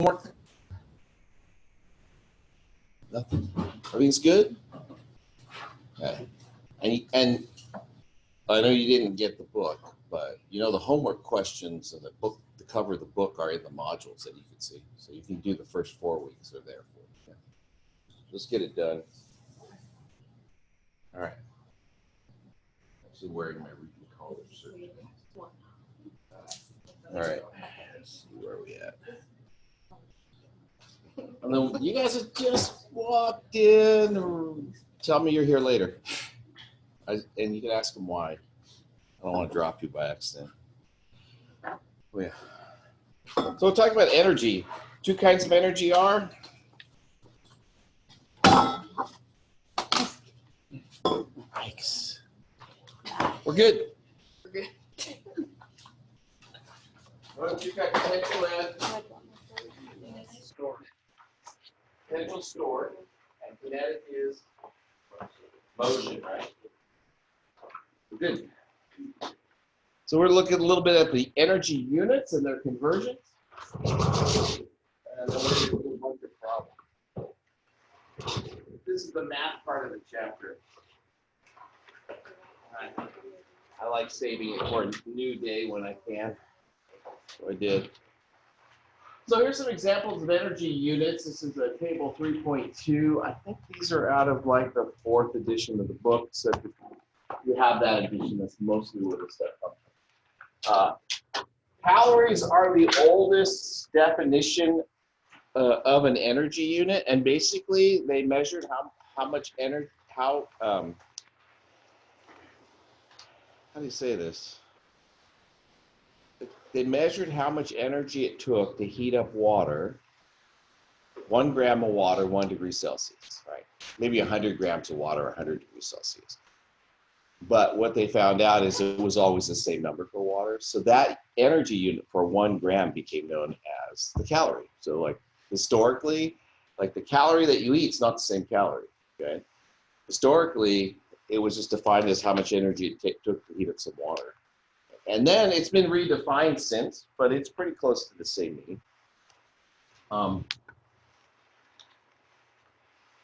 Homework? Nothing. Everything's good? Okay. And I know you didn't get the book, but you know the homework questions and the book, the cover of the book are in the modules that you can see. So you can do the first 4 weeks. They're there for you. Yeah. Let's get it done. All right. Actually wearing my Reading College shirt. All right. Let's see where we at. And then you guys have just walked in, or tell me you're here later. And you can ask them why. I don't want to drop you by accident. Oh, yeah. So we'll talk about energy. 2 kinds of energy are yikes. We're good. We're good. Well, you've got potential and stored. Potential stored, and kinetic is motion, right? We're good. So we're looking a little bit at the energy units and their conversions. And then we're going to do a bunch of problems. This is the math part of the chapter. I like saving it for a new day when I can. So I did. So here's some examples of energy units. This is a table 3.2. I think these are out of like the 4th edition of the book. So if you have that edition, that's mostly where the stuff comes from. Calories are the oldest definition of an energy unit, and basically they measured how much energy, how do you say this? They measured how much energy it took to heat up water, 1 gram of water, 1 degree Celsius, right? Maybe 100 grams of water, 100 degrees Celsius. But what they found out is it was always the same number for water. So that energy unit for 1 gram became known as the calorie. So like historically, like the calorie that you eat is not the same calorie, okay? Historically, it was just defined as how much energy it took to heat up some water. And then it's been redefined since, but it's pretty close to the same meaning.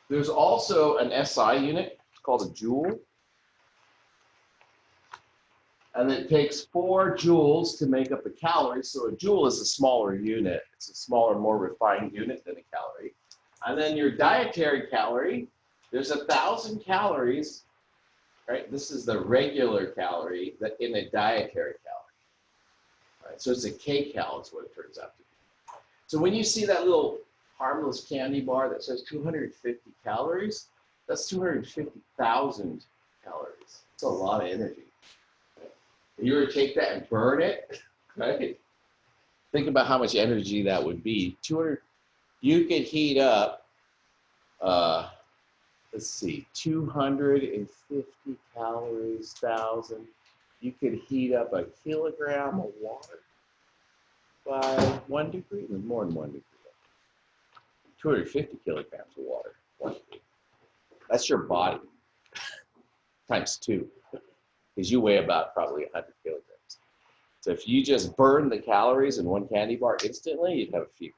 There's also an SI unit called a joule. And it takes 4 joules to make up a calorie. So a joule is a smaller unit. It's a smaller, more refined unit than a calorie. And then your dietary calorie, there's 1,000 calories, right? This is the regular calorie that in a dietary calorie. Right? So it's a kcal is what it turns out to be. So when you see that little harmless candy bar that says 250 calories, that's 250,000 calories. It's a lot of energy. If you were to take that and burn it, right? Think about how much energy that would be. 200, you could heat up, let's see, 250 calories, 1,000. You could heat up a kilogram of water by 1 degree, more than 1 degree. 250 kilograms of water, 1 degree. That's your body, times 2. Because you weigh about probably 100 kilograms. So if you just burn the calories in 1 candy bar instantly, you'd have a fever.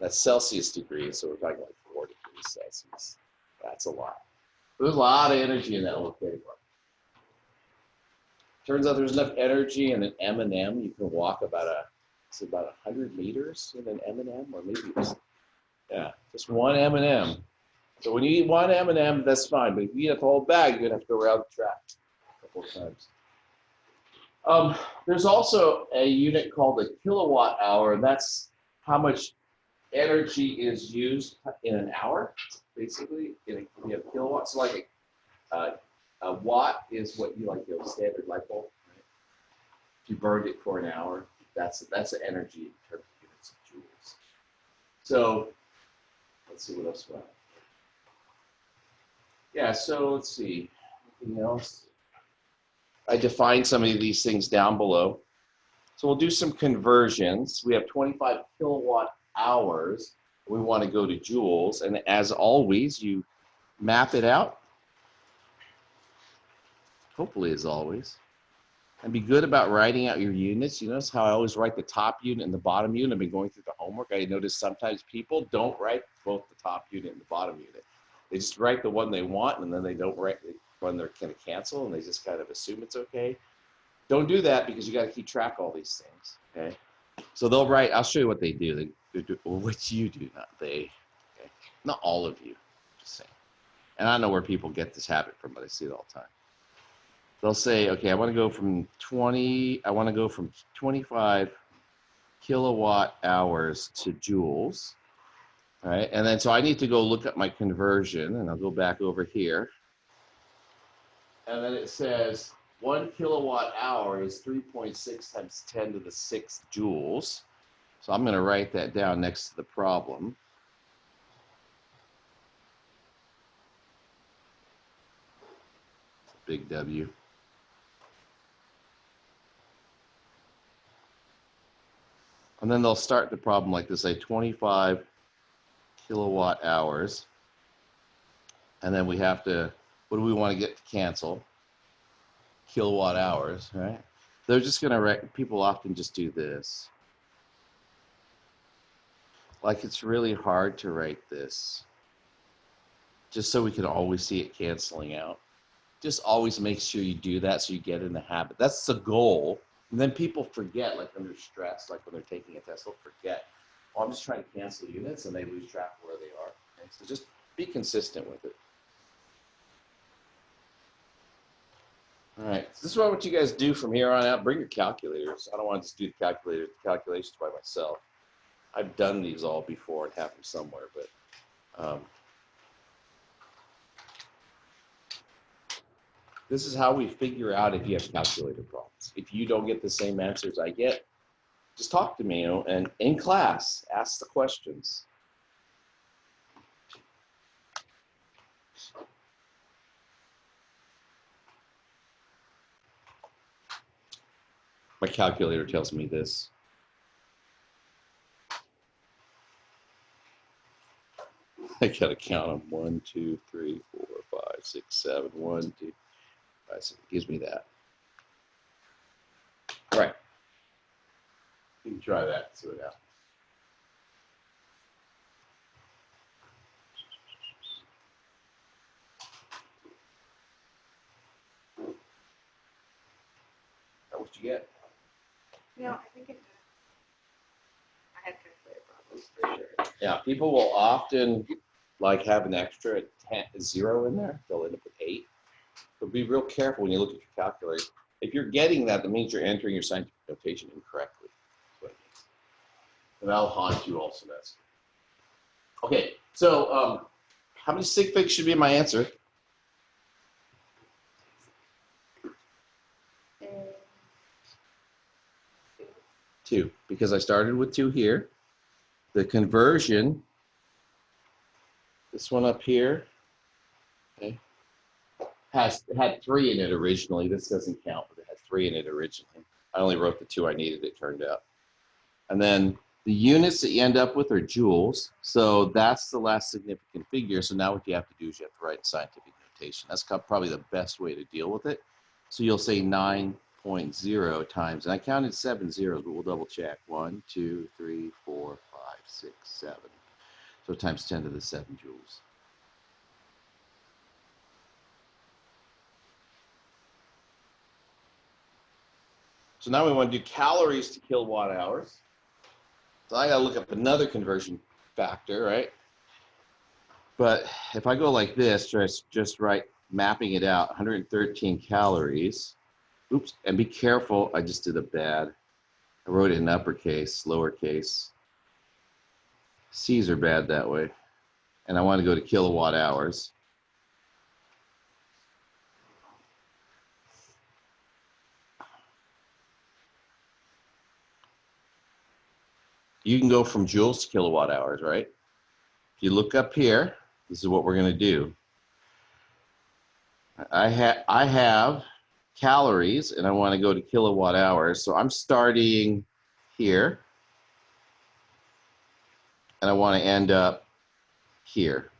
That's Celsius degrees, so we're talking like 4 degrees Celsius. That's a lot. There's a lot of energy in that little candy bar. Turns out there's enough energy in an M&M. You can walk about 100 meters in an M&M, or maybe just 1 M&M. So when you eat 1 M&M, that's fine. But if you eat a whole bag, you're gonna have to go around the track. Times. There's also a unit called a kilowatt hour, and that's how much energy is used in an hour, basically. You have kilowatts. So like a watt is what you like your standard light bulb. Right? If you burned it for an hour, that's the energy in terms of units of joules. So let's see what else we have. Yeah. So let's see. Anything else? I defined some of these things down below. So we'll do some conversions. We have 25 kilowatt hours. We want to go to joules. And as always, you map it out. Hopefully as always. And be good about writing out your units. You notice how I always write the top unit and the bottom unit. I've been going through the homework. I notice sometimes people don't write both the top unit and the bottom unit. They just write the one they want, and then they don't write the one they're going to cancel, and they just kind of assume it's okay. Don't do that, because you got to keep track of all these things, okay? So they'll write, I'll show you what they do. They do, well, what you do, not they. Okay? Not all of you, just saying. And I know where people get this habit from, but I see it all the time. They'll say, okay, I want to go from 25 kilowatt hours to joules, all right? And then, so I need to go look at my conversion, and I'll go back over here. And then it says 1 kilowatt hour is 3.6 times 10 to the 6th joules. So I'm going to write that down next to the problem. Big W. And then they'll start the problem like this, say 25 kilowatt hours. And then we have to, what do we want to get to cancel? Kilowatt hours, right? They're just going to write, people often just do this. Like, it's really hard to write this, just so we can always see it canceling out. Just always make sure you do that so you get in the habit. That's the goal. And then people forget, like under stress, like when they're taking a test, they'll forget, oh, I'm just trying to cancel units, and they lose track of where they are. Okay? So just be consistent with it. All right, so this is what you guys do from here on out. Bring your calculators. I don't want to just do the calculations by myself. I've done these all before and have them somewhere, but this is how we figure out if you have calculator problems. If you don't get the same answers I get, just talk to me, and in class, ask the questions. My calculator tells me this. I gotta count them. 1, 2, 3, 4, 5, 6, 7. 1, 2, 5, 6. It gives me that. All right. You can try that. See what happens. That what you get? No, I think it did. I had calculator problems for sure. Yeah, people will often like have an extra 0 in there. They'll end up with 8. But be real careful when you look at your calculator. If you're getting that, that means you're entering your scientific notation incorrectly. That's what it means. And that'll haunt you all semester. Okay, so how many sig figs should be in my answer? 2, because I started with 2 here. The conversion, this one up here, okay, had 3 in it originally. This doesn't count, but it had 3 in it originally. I only wrote the 2 I needed, it turned out. And then the units that you end up with are joules. So that's the last significant figure. So now what you have to do is you have to write scientific notation. That's probably the best way to deal with it. So you'll say 9.0 times, and I counted 7 zeros, but we'll double check. 1, 2, 3, 4, 5, 6, 7. So times 10 to the 7 joules. So now we want to do calories to kilowatt hours. So I got to look up another conversion factor, right? But if I go like this, just write, mapping it out, 113 calories. Oops, and be careful, I just did a bad. I wrote it in uppercase, lowercase. C's are bad that way. And I want to go to kilowatt hours. You can go from joules to kilowatt hours, right? If you look up here, this is what we're going to do. I have calories, and I want to go to kilowatt hours. So I'm starting here, and I want to end up here.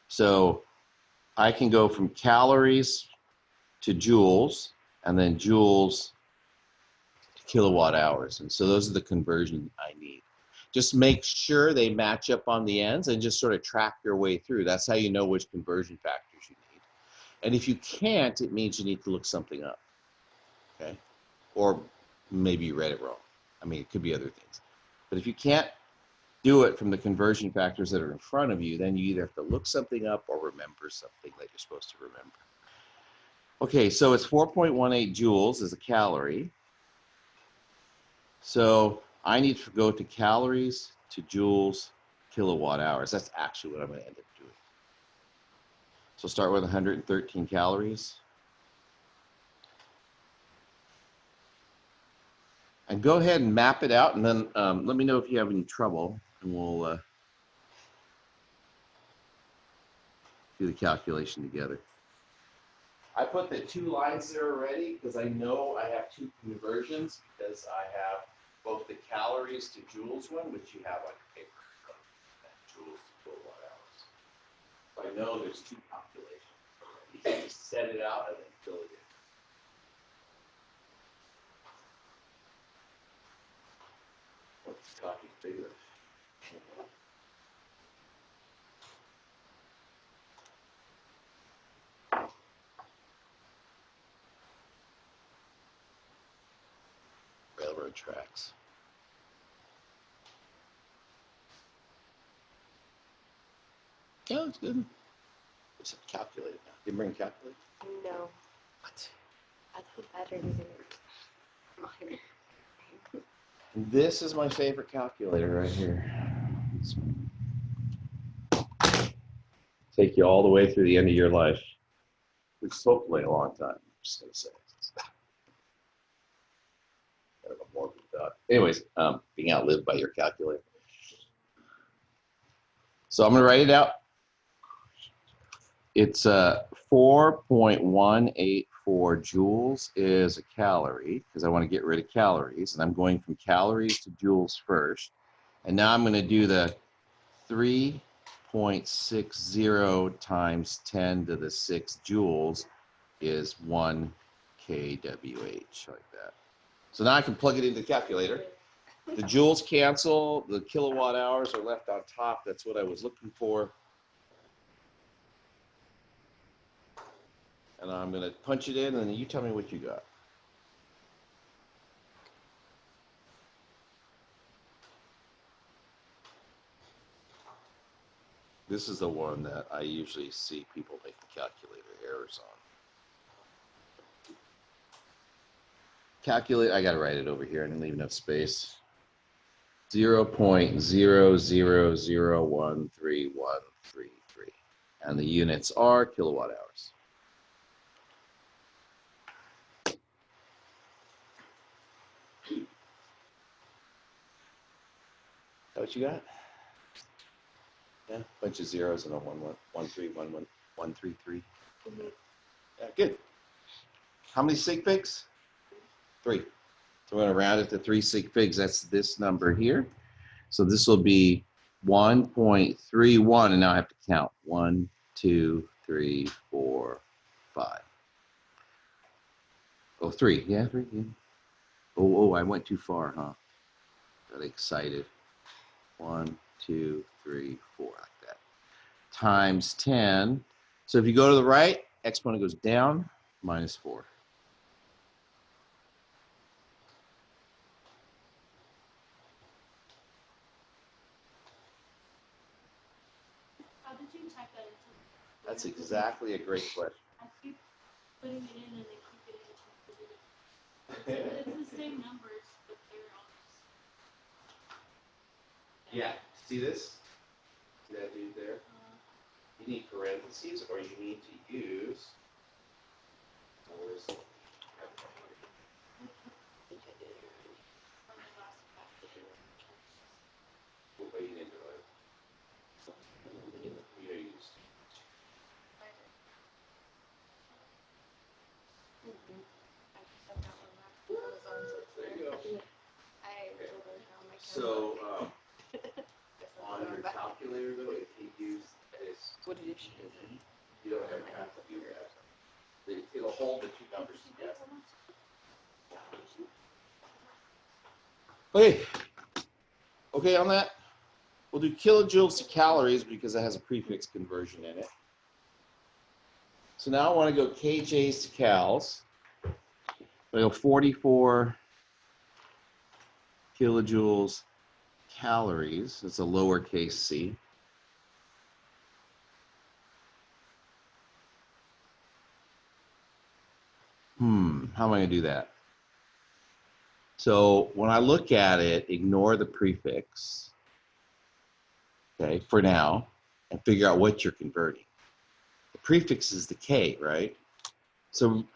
So I can go from calories to joules, and then joules to kilowatt hours. And so those are the conversions I need. Just make sure they match up on the ends and just sort of track your way through. That's how you know which conversion factors you need. And if you can't, it means you need to look something up, okay? Or maybe you read it wrong. I mean, it could be other things. But if you can't do it from the conversion factors that are in front of you, then you either have to look something up or remember something that you're supposed to remember. Okay, so it's 4.18 joules is a calorie. So I need to go to calories to joules, kilowatt hours. That's actually what I'm going to end up doing. So start with 113 calories. And go ahead and map it out, and then let me know if you have any trouble, and we'll do the calculation together. I put the 2 lines there already because I know I have 2 conversions, because I have both the calories to joules one, which you have on your paper, and joules to kilowatt hours. So I know there's 2 calculations already. You can just set it out and then fill it in. What's copy bigger? Railroad tracks. Yeah, it's good. It's a calculator now. Didn't bring a calculator? No, What? that's the better than mine. This is my favorite calculator right here. It's take you all the way through the end of your life, which is hopefully a long time. I'm just gonna say. I don't know more about. Anyways, being outlived by your calculator. So I'm gonna write it out. It's 4.184 joules is a calorie, because I want to get rid of calories, and I'm going from calories to joules first. And now I'm going to do the 3.60 times 10 to the 6 joules is 1 kWh, like that. So now I can plug it into the calculator. The joules cancel, the kilowatt hours are left on top. That's what I was looking for. And I'm going to punch it in, and then you tell me what you got. This is the one that I usually see people making calculator errors on. Calculate, I got to write it over here. I didn't leave enough space. 0.000131333. And the units are kilowatt hours. That what you got? Yeah, a bunch of zeros and a 133. Yeah, good. How many sig figs? 3. So we're going to round it to 3 sig figs. That's this number here. So this will be 1.31, and now I have to count. 1, 2, 3, 4, 5. Oh, 3. Yeah, 3. Yeah. Oh, I went too far, huh? Got excited. 1, 2, 3, 4, like that. Times 10. So if you go to the right, exponent goes down, minus 4. How did you type that into? That's exactly a great question. I keep putting it in and they keep getting it. It's the same numbers, but they're all. Yeah, see this? See that dude there? You need parentheses, or you need to use. What way you need to do it? You use. There you go. So on your calculator though, if you use this, What edition is it? you don't have to do that. It'll hold the two numbers together. Okay. Okay on that? We'll do kilojoules to calories because it has a prefix conversion in it. So now I want to go kJs to cals. I go 44 kilojoules calories. It's a lowercase c. How am I going to do that? So when I look at it, ignore the prefix, okay, for now, and figure out what you're converting. The prefix is the K, right? So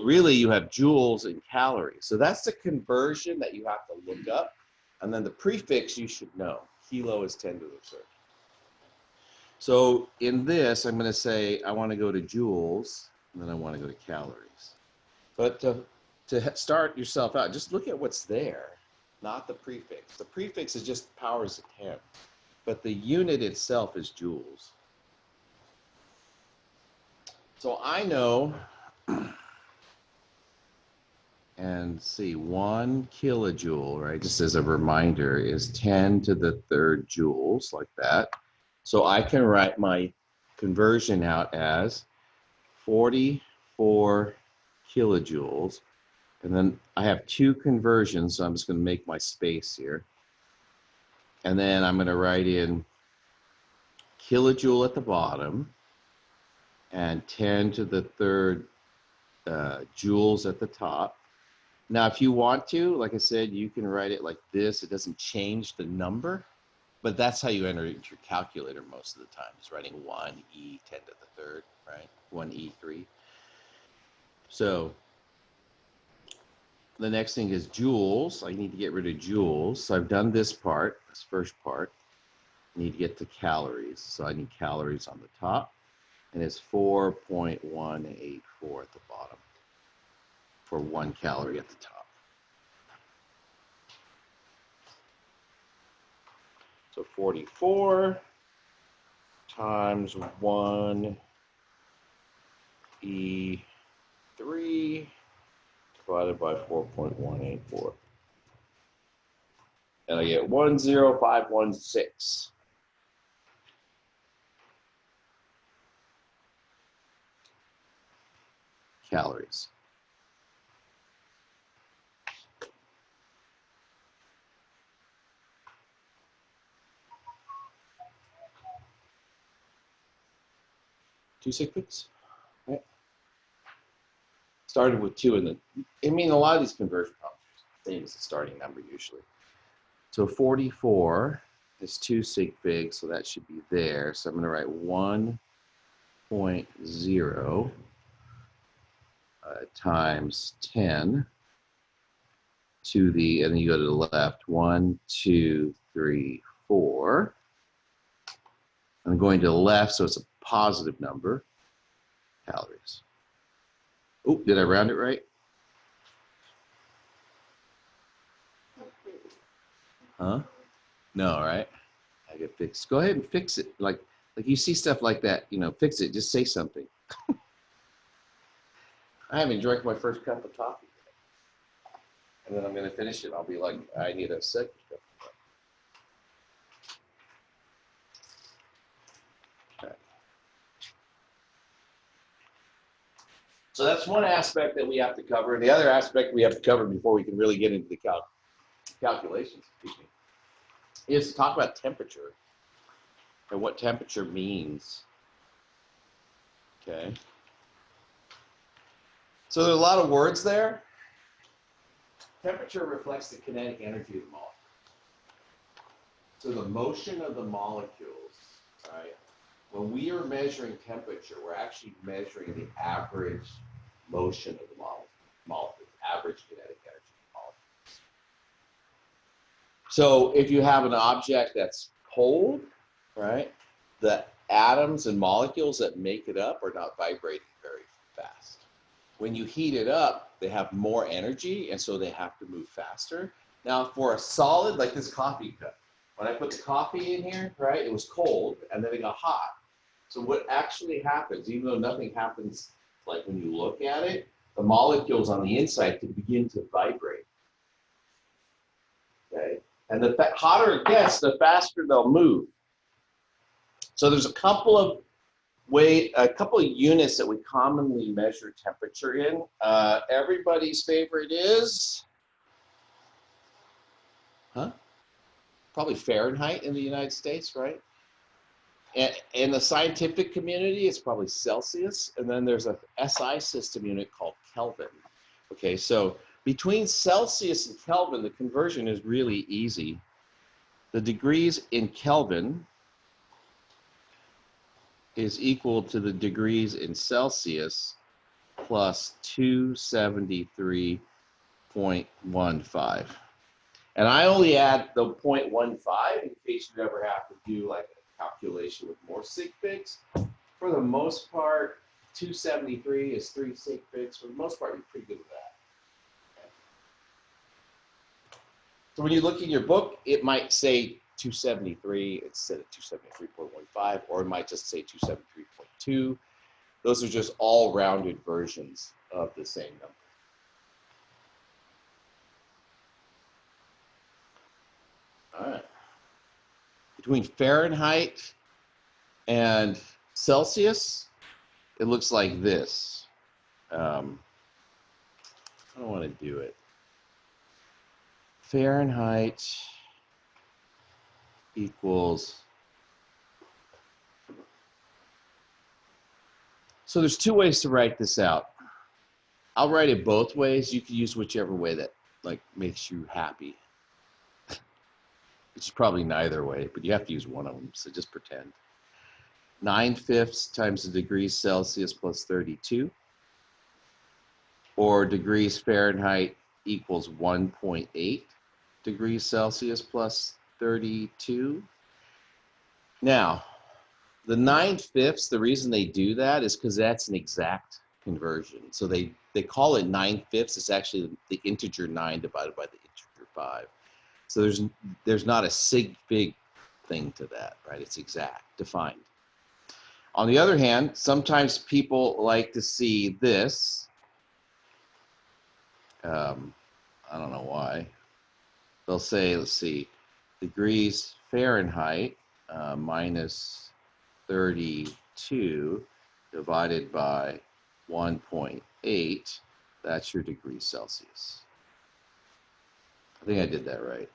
really you have joules and calories. So that's the conversion that you have to look up. And then the prefix you should know. Kilo is 10 to the third. So in this, I'm going to say I want to go to joules, and then I want to go to calories. But to start yourself out, just look at what's there, not the prefix. The prefix is just powers of 10, but the unit itself is joules. So I know, and see, 1 kilojoule, right, just as a reminder, is 10 to the third joules, like that. So I can write my conversion out as 44 kilojoules. And then I have 2 conversions, so I'm just going to make my space here. And then I'm going to write in kilojoule at the bottom and 10 to the third joules at the top. Now, if you want to, like I said, you can write it like this. It doesn't change the number, but that's how you enter it into your calculator most of the time. It's writing 1e 10 to the third, right? 1e3. So the next thing is joules. I need to get rid of joules. So I've done this part, this first part. I need to get to calories. So I need calories on the top. And it's 4.184 at the bottom for 1 calorie at the top. So 44 times 1e3 divided by 4.184. And I get 10516 calories. Two seconds. Right. Started with 2 and then, I mean, a lot of these conversion problems are the same as the starting number usually. So 44 is 2 sig figs, so that should be there. So I'm going to write 1.0 times 10 to the, and then you go to the left, 1, 2, 3, 4. I'm going to the left, so it's a positive number, calories. Oh, did I round it right? Huh? No, right? I get fixed. Go ahead and fix it. Like you see stuff like that, you know, fix it. Just say something. I haven't drank my first cup of coffee yet. And then I'm going to finish it. I'll be like, I need a second cup of coffee. Okay. So that's one aspect that we have to cover. And the other aspect we have to cover before we can really get into the calculations, is to talk about temperature and what temperature means. Okay. So there are a lot of words there. Temperature reflects the kinetic energy of the molecule. So the motion of the molecules, right? When we are measuring temperature, we're actually measuring the average motion of the molecule, average kinetic energy of the molecule. So if you have an object that's cold, right, the atoms and molecules that make it up are not vibrating very fast. When you heat it up, they have more energy, and so they have to move faster. Now, for a solid, like this coffee cup, when I put the coffee in here, right, it was cold, and then it got hot. So what actually happens, even though nothing happens like when you look at it, the molecules on the inside can begin to vibrate. Okay, and the hotter it gets, the faster they'll move. So there's a couple of units that we commonly measure temperature in. Everybody's favorite is, probably Fahrenheit in the United States, right? In the scientific community, it's probably Celsius, and then there's a SI system unit called Kelvin. Okay, so between Celsius and Kelvin, the conversion is really easy. The degrees in Kelvin is equal to the degrees in Celsius plus 273.15. And I only add the 0.15 in case you ever have to do like a calculation with more sig figs. For the most part, 273 is 3 sig figs. For the most part, you're pretty good with that. Okay. So when you look in your book, it might say 273 instead of 273.15, or it might just say 273.2. Those are just all rounded versions of the same number. All right. Between Fahrenheit and Celsius, it looks like this. I don't want to do it. Fahrenheit equals. So there's two ways to write this out. I'll write it both ways. You can use whichever way that like makes you happy. It's probably neither way, but you have to use one of them, so just pretend. 9/5 times the degrees Celsius plus 32, or degrees Fahrenheit equals 1.8 degrees Celsius plus 32. Now, the 9/5, the reason they do that is because that's an exact conversion. So they call it 9/5. It's actually the integer 9 divided by the integer 5. So there's not a sig fig thing to that, right? It's exact, defined. On the other hand, sometimes people like to see this. I don't know why. They'll say, let's see, degrees Fahrenheit minus 32 divided by 1.8. That's your degrees Celsius. I think I did that right.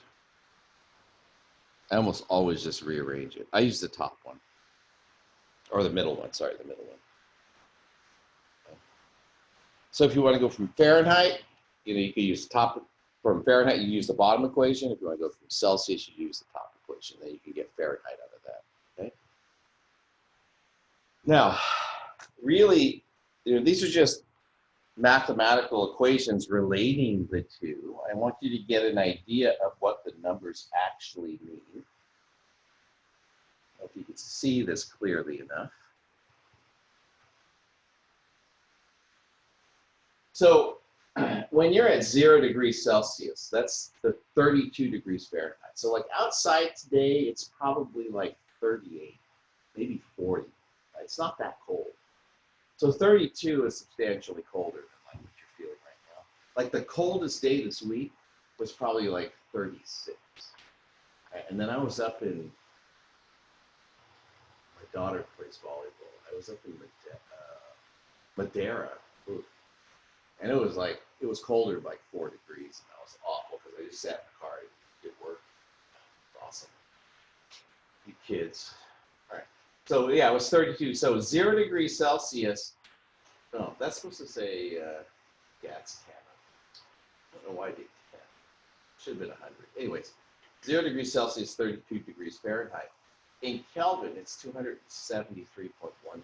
I almost always just rearrange it. I use the top one. Or the middle one, sorry, the middle one. Okay. So if you want to go from Fahrenheit, you can use the top. From Fahrenheit, you use the bottom equation. If you want to go from Celsius, you use the top equation. Then you can get Fahrenheit out of that. Okay. Now, really, these are just mathematical equations relating the two. I want you to get an idea of what the numbers actually mean. If you can see this clearly enough. So when you're at 0 degrees Celsius, that's the 32 degrees Fahrenheit. So like outside today, it's probably like 38, maybe 40. Right? It's not that cold. So 32 is substantially colder than like what you're feeling right now. Like the coldest day this week was probably like 36. Right? And then I was up in, my daughter plays volleyball. I was up in Madeira. Ooh. And it was colder by like 4 degrees, and that was awful because I just sat in the car and did work. It was awesome. You kids. All right. So yeah, it was 32. So 0 degrees Celsius. No, that's supposed to say, yeah, it's 10. I don't know why I did 10. Should have been 100. Anyways, 0 degrees Celsius, 32 degrees Fahrenheit. In Kelvin, it's 273.15 Kelvin.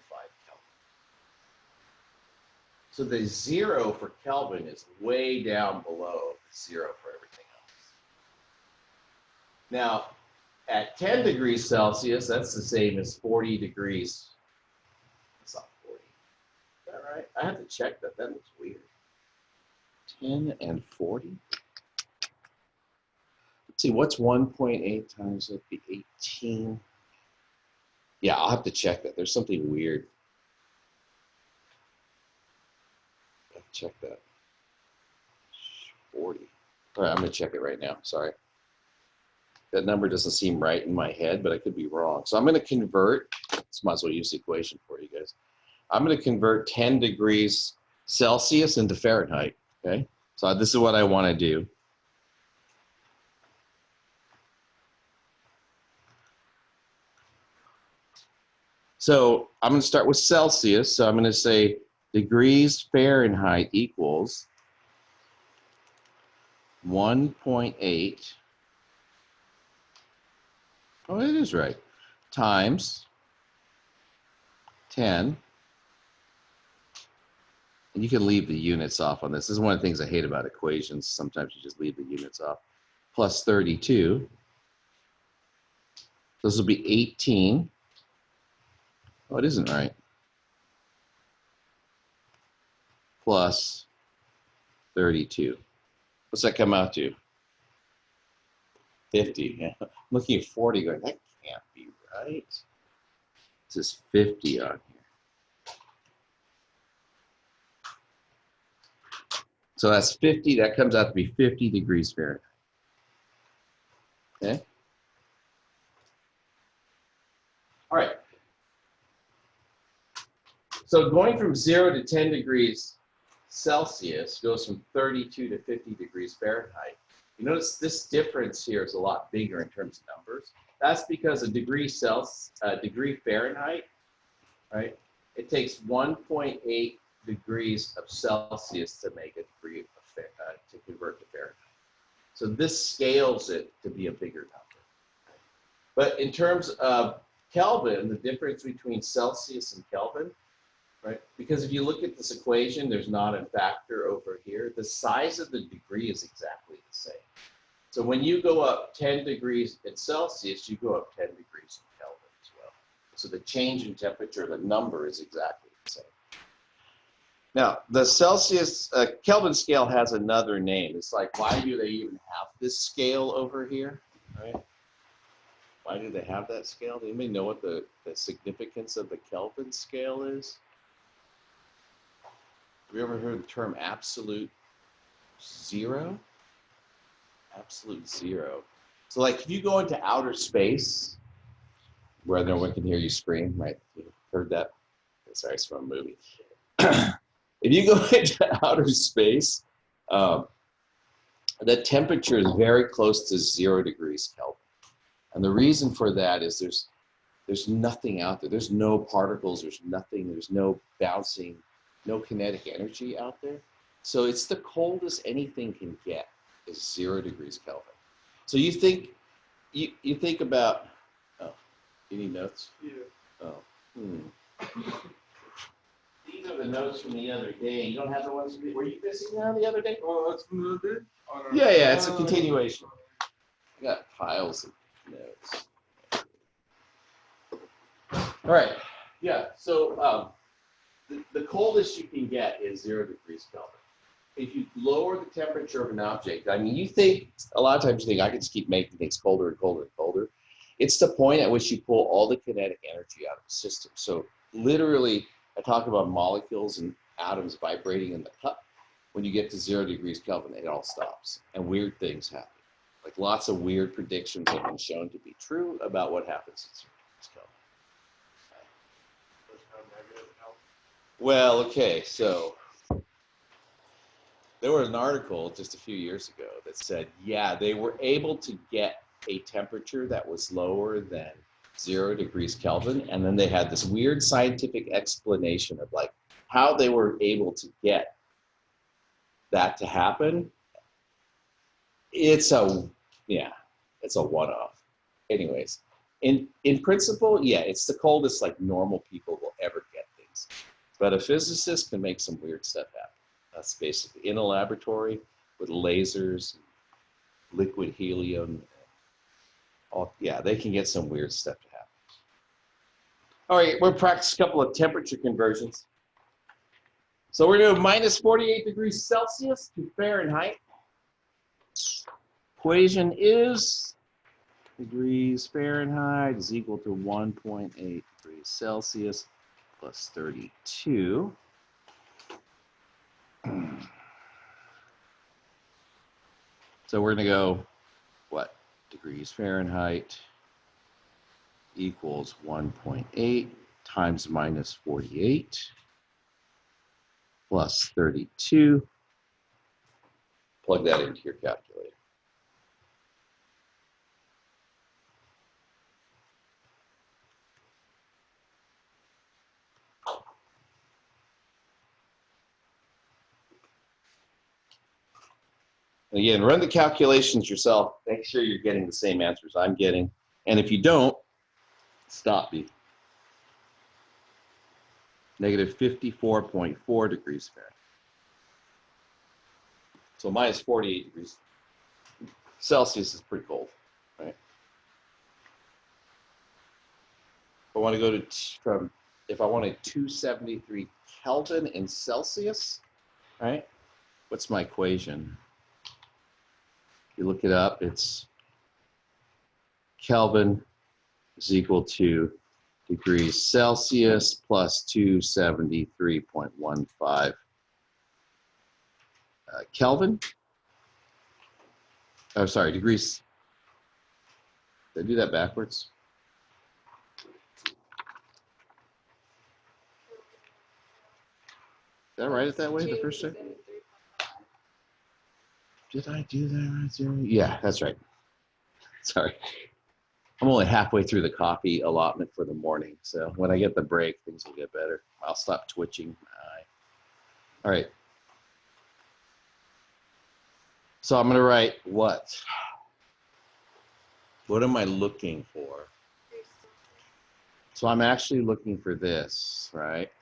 So the 0 for Kelvin is way down below the 0 for everything else. Now, at 10 degrees Celsius, that's the same as 40 degrees. It's not 40. Is that right? I have to check that. That looks weird. 10 and 40. Let's see, what's 1.8 times that'd be 18? Yeah, I'll have to check that. There's something weird. check that. 40. All right, I'm going to check it right now. Sorry. That number doesn't seem right in my head, but I could be wrong. So I'm going to convert. Let's might as well use the equation for you guys. I'm going to convert 10 degrees Celsius into Fahrenheit. Okay. So this is what I want to do. So I'm going to start with Celsius. So I'm going to say degrees Fahrenheit equals 1.8. Oh, it is right. Times 10. And you can leave the units off on this. This is one of the things I hate about equations. Sometimes you just leave the units off. Plus 32. This will be 18. Oh, it isn't right. Plus 32. What's that come out to? 50. Yeah. I'm looking at 40 going, that can't be right. This is 50 on here. So that's 50. That comes out to be 50 degrees Fahrenheit. Okay. All right. So going from 0 to 10 degrees Celsius goes from 32 to 50 degrees Fahrenheit. You notice this difference here is a lot bigger in terms of numbers. That's because a degree Fahrenheit, right? It takes 1.8 degrees of Celsius to make a degree of to convert to Fahrenheit. So this scales it to be a bigger number. But in terms of Kelvin, the difference between Celsius and Kelvin, right? Because if you look at this equation, there's not a factor over here. The size of the degree is exactly the same. So when you go up 10 degrees in Celsius, you go up 10 degrees in Kelvin as well. So the change in temperature, the number is exactly the same. Now, the Celsius, Kelvin scale has another name. It's like, why do they even have this scale over here, right? Why do they have that scale? Does anybody know what the significance of the Kelvin scale is? Have you ever heard the term absolute zero? Absolute zero. So like if you go into outer space, where no one can hear you scream, right? You heard that? Sorry, it's from a movie. If you go into outer space, the temperature is very close to 0 degrees Kelvin. And the reason for that is there's nothing out there. There's no particles, there's nothing, there's no bouncing, no kinetic energy out there. So it's the coldest anything can get is 0 degrees Kelvin. So you think about, oh, you need notes? Yeah. Oh, These are the notes from the other day. You don't have the ones, were you missing now the other day? Oh, that's from the other day? Oh, no. Yeah, it's a continuation. I got piles of notes. All right, yeah, so the coldest you can get is 0 degrees Kelvin. If you lower the temperature of an object, I mean, you think, a lot of times you think, I can just keep making things colder and colder and colder. It's the point at which you pull all the kinetic energy out of the system. So literally, I talk about molecules and atoms vibrating in the cup. When you get to 0 degrees Kelvin, it all stops and weird things happen. Like lots of weird predictions have been shown to be true about what happens at 0 degrees Kelvin. Well, okay, so there was an article just a few years ago that said, yeah, they were able to get a temperature that was lower than 0 degrees Kelvin, and then they had this weird scientific explanation of like how they were able to get that to happen. It's a one-off. Anyways, in principle, yeah, it's the coldest like normal people will ever get things. But a physicist can make some weird stuff happen. That's basically in a laboratory with lasers, liquid helium. Yeah, they can get some weird stuff to happen. All right, we'll practice a couple of temperature conversions. So we're doing minus 48 degrees Celsius to Fahrenheit. Equation is degrees Fahrenheit is equal to 1.8 degrees Celsius plus 32. So we're going to go, what? Degrees Fahrenheit equals 1.8 times minus 48 plus 32. Plug that into your calculator. Again, run the calculations yourself. Make sure you're getting the same answers I'm getting. And if you don't, stop me. Negative 54.4 degrees Fahrenheit. So minus 48 degrees Celsius is pretty cold, right? If I want to go to if I wanted 273 Kelvin in Celsius, right? What's my equation? You look it up, it's Kelvin is equal to degrees Celsius plus 273.15 Kelvin. Oh, sorry, degrees. Did I do that backwards? Did I write it that way the first time? Did I do that right there? Yeah, that's right. Sorry. I'm only halfway through the coffee allotment for the morning, so when I get the break, things will get better. I'll stop twitching my eye. All right. So I'm going to write what? What am I looking for? So I'm actually looking for this, right?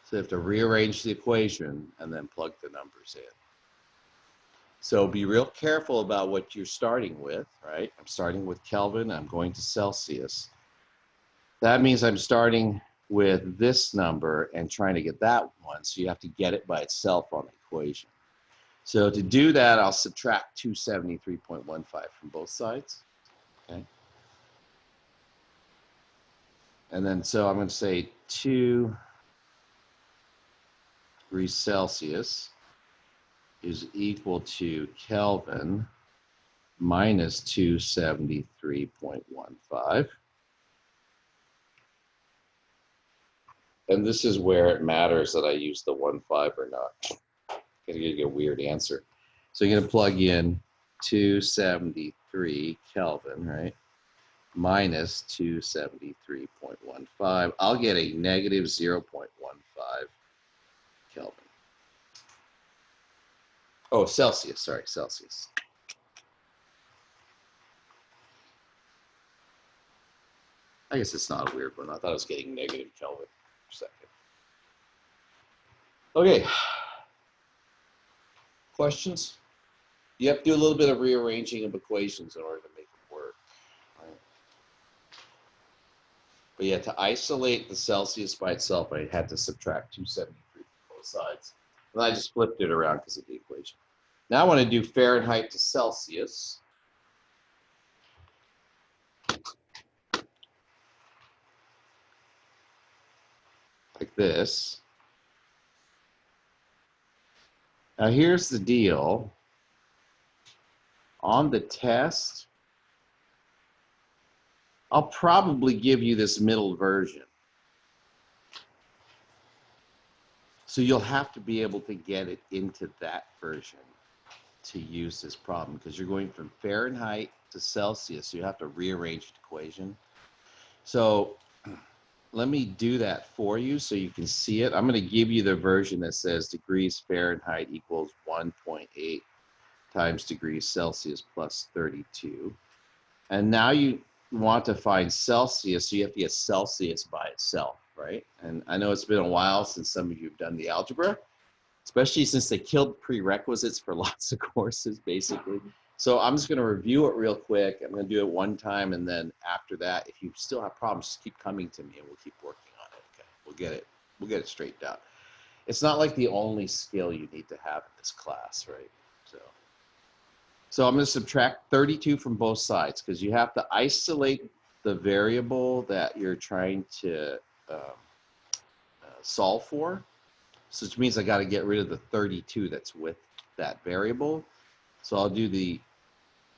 So I have to rearrange the equation and then plug the numbers in. So be real careful about what you're starting with, right? I'm starting with Kelvin, I'm going to Celsius. That means I'm starting with this number and trying to get that one, so you have to get it by itself on the equation. So to do that, I'll subtract 273.15 from both sides, okay? And then so I'm going to say 2 degrees Celsius is equal to Kelvin minus 273.15. And this is where it matters that I use the 15 or not. You're going to get a weird answer. So you're going to plug in 273 Kelvin, right? Minus 273.15. I'll get a negative 0.15 Kelvin. Oh, Celsius, sorry, Celsius. I guess it's not a weird one. I thought I was getting negative Kelvin for a second. Okay. Questions? You have to do a little bit of rearranging of equations in order to make it work. Right? But yeah, to isolate the Celsius by itself, I had to subtract 273 from both sides. And I just flipped it around because of the equation. Now I want to do Fahrenheit to Celsius. Like this. Now here's the deal. On the test, I'll probably give you this middle version. So you'll have to be able to get it into that version to use this problem, because you're going from Fahrenheit to Celsius, so you have to rearrange the equation. So let me do that for you so you can see it. I'm going to give you the version that says degrees Fahrenheit equals 1.8 times degrees Celsius plus 32. And now you want to find Celsius, so you have to get Celsius by itself, right? And I know it's been a while since some of you have done the algebra, especially since they killed prerequisites for lots of courses, basically. So I'm just going to review it real quick. I'm going to do it one time, and then after that, if you still have problems, just keep coming to me, and we'll keep working on it. Okay, we'll get it straightened out. It's not like the only skill you need to have in this class, right? So I'm going to subtract 32 from both sides, because you have to isolate the variable that you're trying to solve for. So which means I got to get rid of the 32 that's with that variable. So I'll do the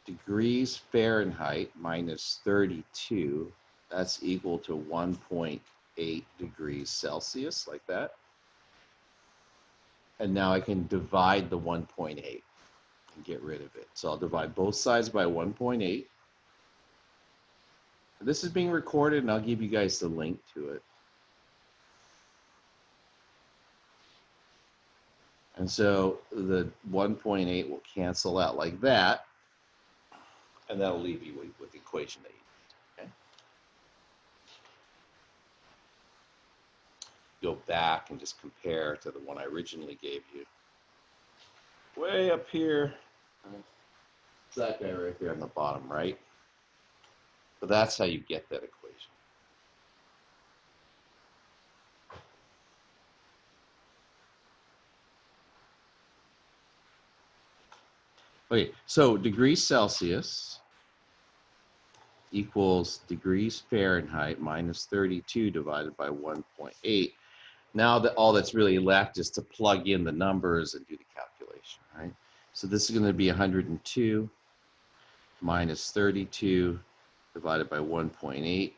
degrees Fahrenheit minus 32. That's equal to 1.8 degrees Celsius, like that. And now I can divide the 1.8 and get rid of it. So I'll divide both sides by 1.8. This is being recorded, and I'll give you guys the link to it. And so the 1.8 will cancel out like that, and that'll leave you with the equation that you need. Okay? Go back and just compare to the one I originally gave you. Way up here. It's that guy right there on the bottom right. But that's how you get that equation. Okay, so degrees Celsius equals degrees Fahrenheit minus 32 divided by 1.8. Now that all that's really left is to plug in the numbers and do the calculation, right? So this is going to be 102 minus 32 divided by 1.8.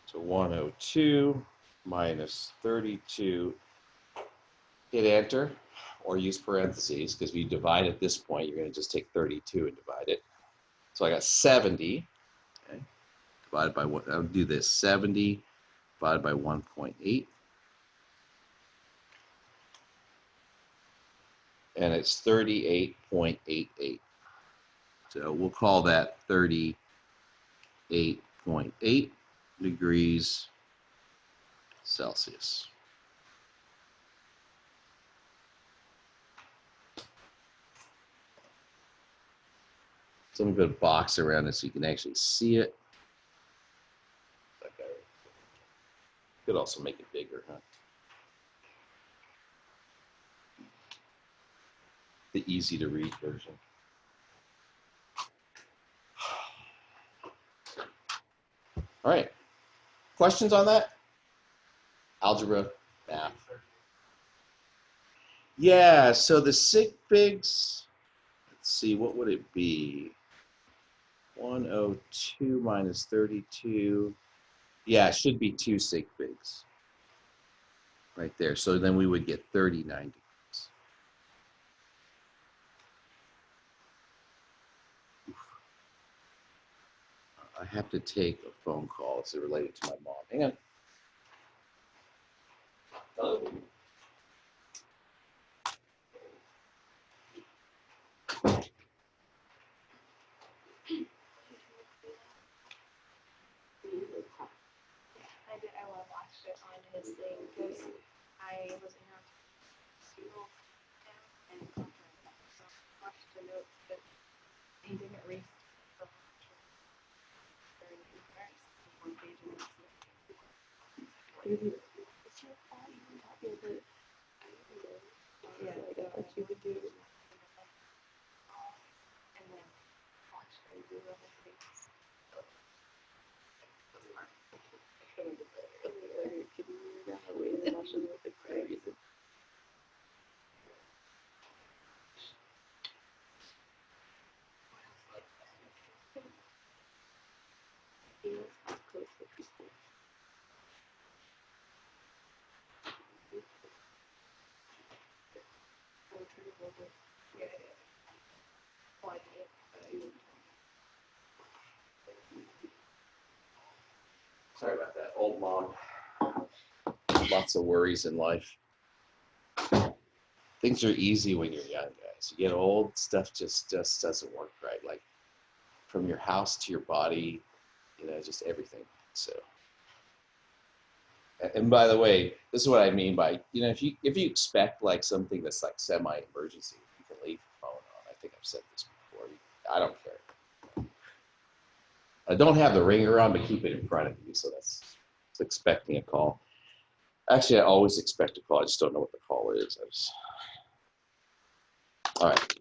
So 102 minus 32. Hit enter or use parentheses, because if you divide at this point, you're going to just take 32 and divide it. So I got 70, okay, divided by what? I'll do this, 70 divided by 1.8. And it's 38.88. So we'll call that 38.8 degrees Celsius. So I'm going to put a box around it so you can actually see it. Okay. Could also make it bigger, huh? The easy to read version. All right. Questions on that? Algebra, math. Yeah, so the sig figs, let's see, what would it be? 102 minus 32. Yeah, it should be 2 sig figs. Right there. So then we would get 39 degrees. I have to take a phone call. It's related to my mom. Hang on. Hello. I watched it on his thing because I was in a school and watched the notes that he didn't read the one page and it's your fault you didn't copy it. Yeah, like I thought you would do and then watch him do other things. Sorry about that, old mom. Lots of worries in life. Things are easy when you're young, guys. You get old, stuff just doesn't work right. Like from your house to your body, just everything. So, and by the way, this is what I mean by, if you expect like something that's like semi-emergency, you can leave your phone on. I think I've said this before. I don't care. I don't have the ringer on, but keep it in front of you. So that's expecting a call. Actually, I always expect a call. I just don't know what the call is. All right.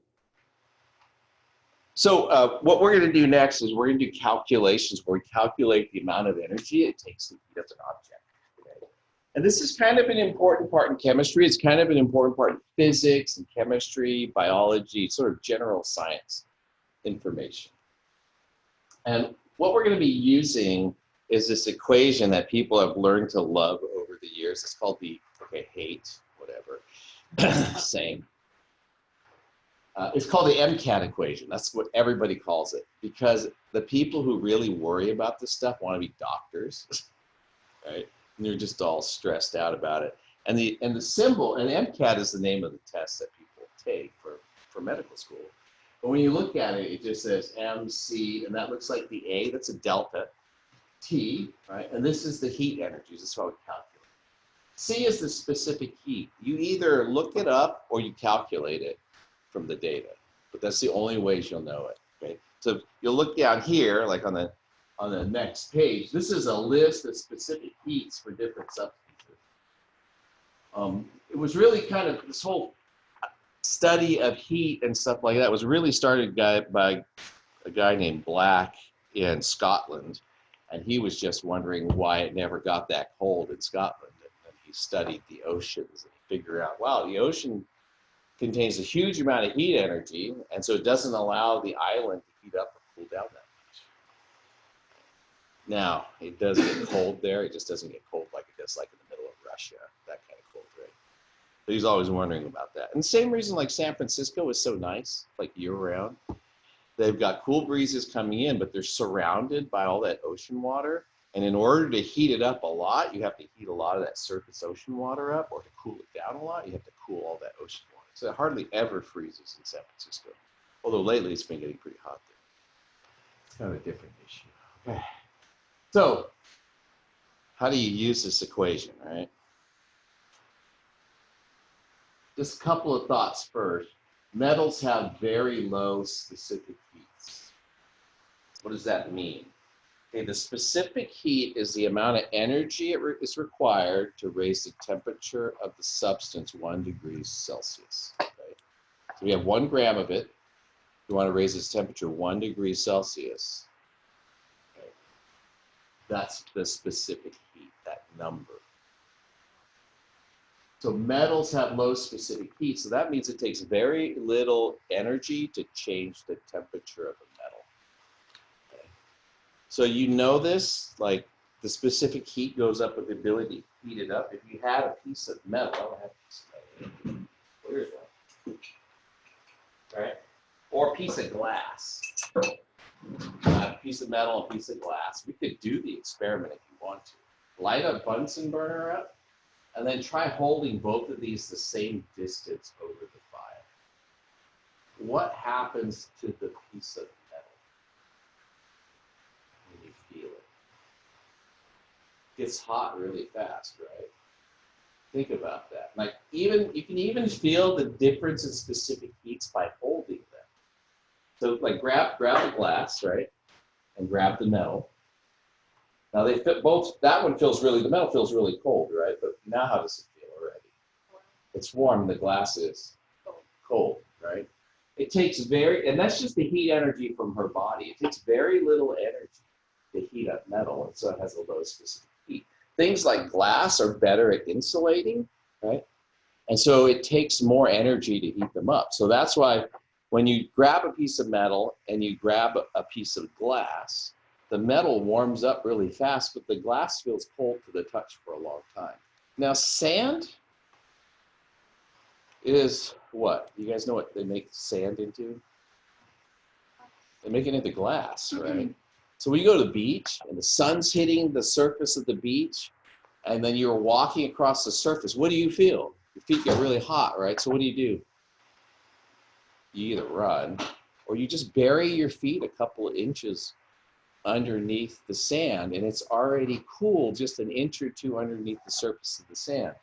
So what we're going to do next is we're going to do calculations where we calculate the amount of energy it takes to heat up an object. Okay? And this is kind of an important part in chemistry. It's kind of an important part in physics and chemistry, biology, sort of general science information. And what we're going to be using is this equation that people have learned to love over the years. It's called the, okay, hate, whatever, same. It's called the MCAT equation. That's what everybody calls it, because the people who really worry about this stuff want to be doctors, right? And they're just all stressed out about it. And the symbol, and MCAT is the name of the test that people take for medical school. But when you look at it, it just says MC, and that looks like the A, that's a delta, T, right? And this is the heat energy, this is how we calculate. C is the specific heat. You either look it up or you calculate it from the data, but that's the only ways you'll know it, okay? So you'll look down here, like on the next page, this is a list of specific heats for different substances. It was really kind of, this whole study of heat and stuff like that was really started by a guy named Black in Scotland, and he was just wondering why it never got that cold in Scotland. And he studied the oceans and figured out, wow, the ocean contains a huge amount of heat energy, and so it doesn't allow the island to heat up or cool down that much. Now, it does get cold there, it just doesn't get cold like it does like in the middle of Russia, that kind of cold, right? But he's always wondering about that. And the same reason like San Francisco is so nice, like year-round. They've got cool breezes coming in, but they're surrounded by all that ocean water. And in order to heat it up a lot, you have to heat a lot of that surface ocean water up, or to cool it down a lot, you have to cool all that ocean water. So it hardly ever freezes in San Francisco. Although lately it's been getting pretty hot there. It's kind of a different issue. Okay. So how do you use this equation, right? Just a couple of thoughts first. Metals have very low specific heats. What does that mean? Okay, the specific heat is the amount of energy is required to raise the temperature of the substance 1 degree Celsius. Okay? So we have 1 gram of it. You want to raise its temperature 1 degree Celsius. Okay? That's the specific heat, that number. So metals have low specific heat, so that means it takes very little energy to change the temperature of a metal. Okay. So you know this, like the specific heat goes up with the ability to heat it up. If you had a piece of metal, I don't have a piece of metal. Here's one. All right? Or a piece of glass. A piece of metal, a piece of glass. We could do the experiment if you want to. Light a Bunsen burner up, and then try holding both of these the same distance over the fire. What happens to the piece of metal when you feel it? It gets hot really fast, right? Think about that. Like you can even feel the difference in specific heats by holding them. So like grab the glass, right? And grab the metal. Now they fit both, that one feels really, the metal feels really cold, right? But now how does it feel already? It's warm, the glass is cold, right? It takes and that's just the heat energy from her body. It takes very little energy to heat up metal, and so it has a low specific heat. Things like glass are better at insulating, right? And so it takes more energy to heat them up. So that's why when you grab a piece of metal and you grab a piece of glass, the metal warms up really fast, but the glass feels cold to the touch for a long time. Now, sand is what? You guys know what they make sand into? They make it into glass, right? So when you go to the beach and the sun's hitting the surface of the beach, and then you're walking across the surface, what do you feel? Your feet get really hot, right? So what do? You either run, or you just bury your feet a couple of inches underneath the sand, and it's already cool just an inch or two underneath the surface of the sand.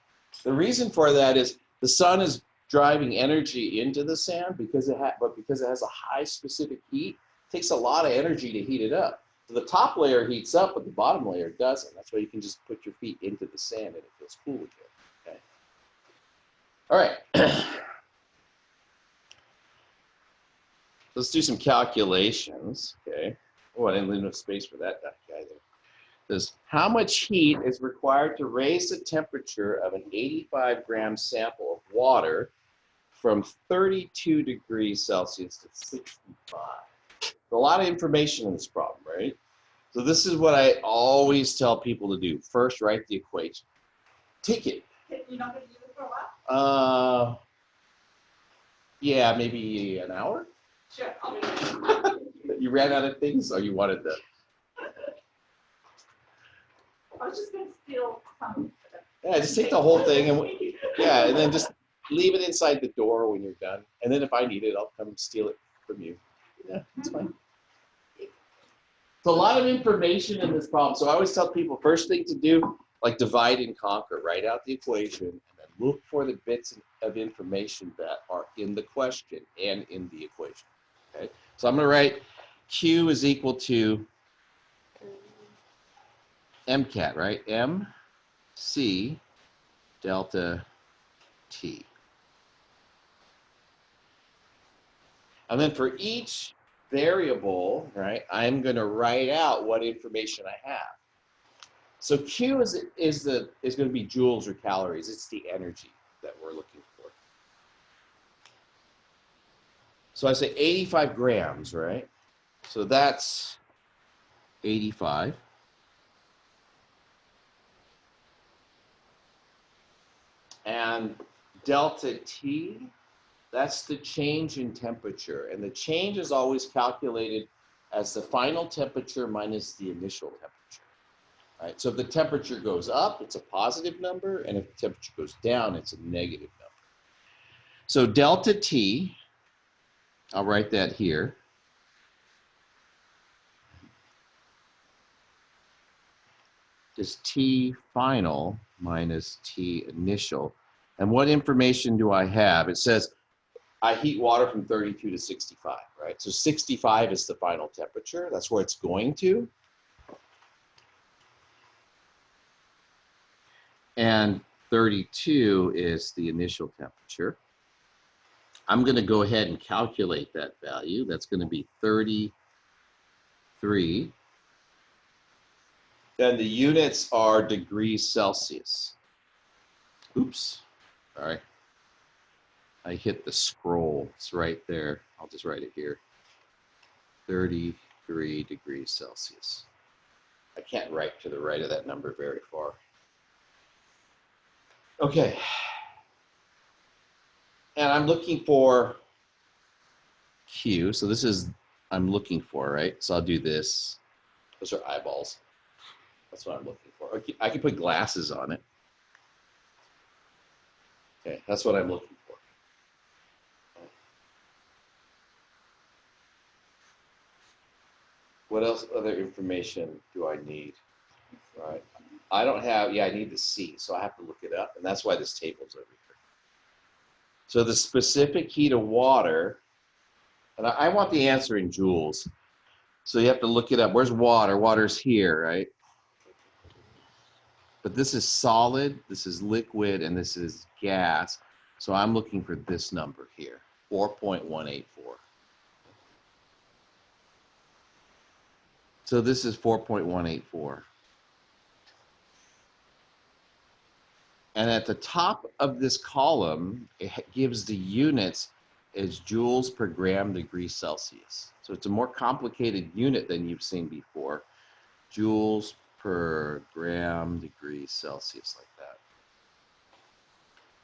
The reason for that is the sun is driving energy into the sand because it has a high specific heat. It takes a lot of energy to heat it up. So the top layer heats up, but the bottom layer doesn't. That's why you can just put your feet into the sand and it feels cool again. Okay. All right. Let's do some calculations, okay? Oh, I didn't leave enough space for that guy there. Says, how much heat is required to raise the temperature of an 85-gram sample of water from 32 degrees Celsius to 65? A lot of information in this problem, right? So this is what I always tell people to do. First, write the equation. Take it. You're not going to use it for a while? Yeah, maybe an hour. Sure, I'll read it. You ran out of things, or you wanted to? I was just going to steal some. Yeah, just take the whole thing and yeah, and then just leave it inside the door when you're done. And then if I need it, I'll come steal it from you. Yeah, that's fine. It's a lot of information in this problem. So I always tell people, first thing to do, like divide and conquer. Write out the equation and then look for the bits of information that are in the question and in the equation. Okay, so I'm going to write Q is equal to MCAT, right? MC delta T. And then for each variable, right, I'm going to write out what information I have. So Q is going to be joules or calories. It's the energy that we're looking for. So I say 85 grams, right? So that's 85. And delta T, that's the change in temperature. And the change is always calculated as the final temperature minus the initial temperature. Right? So if the temperature goes up, it's a positive number. And if the temperature goes down, it's a negative number. So delta T, I'll write that here. Is T final minus T initial. And what information do I have? It says I heat water from 32 to 65, right? So 65 is the final temperature. That's where it's going to. And 32 is the initial temperature. I'm going to go ahead and calculate that value. That's going to be 33. Then the units are degrees Celsius. Oops. All right. I hit the scroll. It's right there. I'll just write it here. 33 degrees Celsius. I can't write to the right of that number very far. Okay. And I'm looking for Q. So this is, I'm looking for, right? So I'll do this. Those are eyeballs. That's what I'm looking for. Okay, I can put glasses on it. Okay, that's what I'm looking for. What else, other information do I need? All right. I don't have, yeah, I need the C, so I have to look it up, and that's why this table's over here. So the specific heat of water, and I want the answer in joules. So you have to look it up. Where's water? Water's here, right? But this is solid, this is liquid, and this is gas. So I'm looking for this number here, 4.184. So this is 4.184. And at the top of this column, it gives the units as joules per gram degree Celsius. So it's a more complicated unit than you've seen before. Joules per gram degree Celsius, like that.